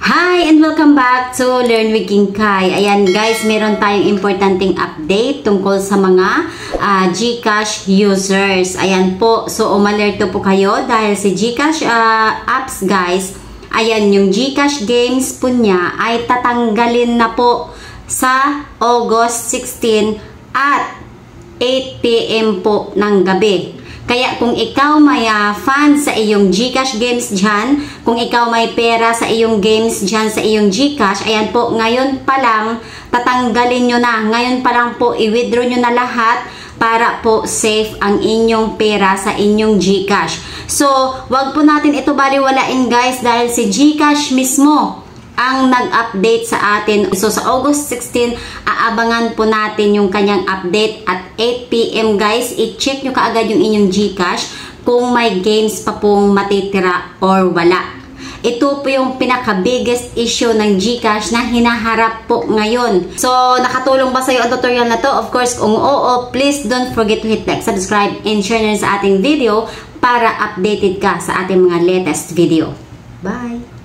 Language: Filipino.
Hi and welcome back to Learn with King Kai. Ayan guys, meron tayong importanteng update tungkol sa mga GCash users. Ayan po, so umalerto po kayo dahil si GCash apps guys, ayan yung GCash games po niya ay tatanggalin na po sa August 16 at 8 PM po ng gabi. Kaya kung ikaw may fan sa iyong GCash games dyan, kung ikaw may pera sa iyong games dyan sa iyong GCash, ayan po, ngayon pa lang, tatanggalin nyo na. Ngayon pa lang po, i-withdraw nyo na lahat para po safe ang inyong pera sa inyong GCash. So, wag po natin ito baliwalain guys dahil si GCash mismo ang nag-update sa atin. So, sa August 16, aabangan po natin yung kanyang update at 8 PM guys. I-check nyo kaagad yung inyong GCash kung may games pa pong matitira or wala. Ito po yung pinaka-biggest issue ng GCash na hinaharap po ngayon. So, nakatulong ba sa'yo ang tutorial na to? Of course, kung oo, please don't forget to hit like, subscribe, and share na sa ating video para updated ka sa ating mga latest video. Bye!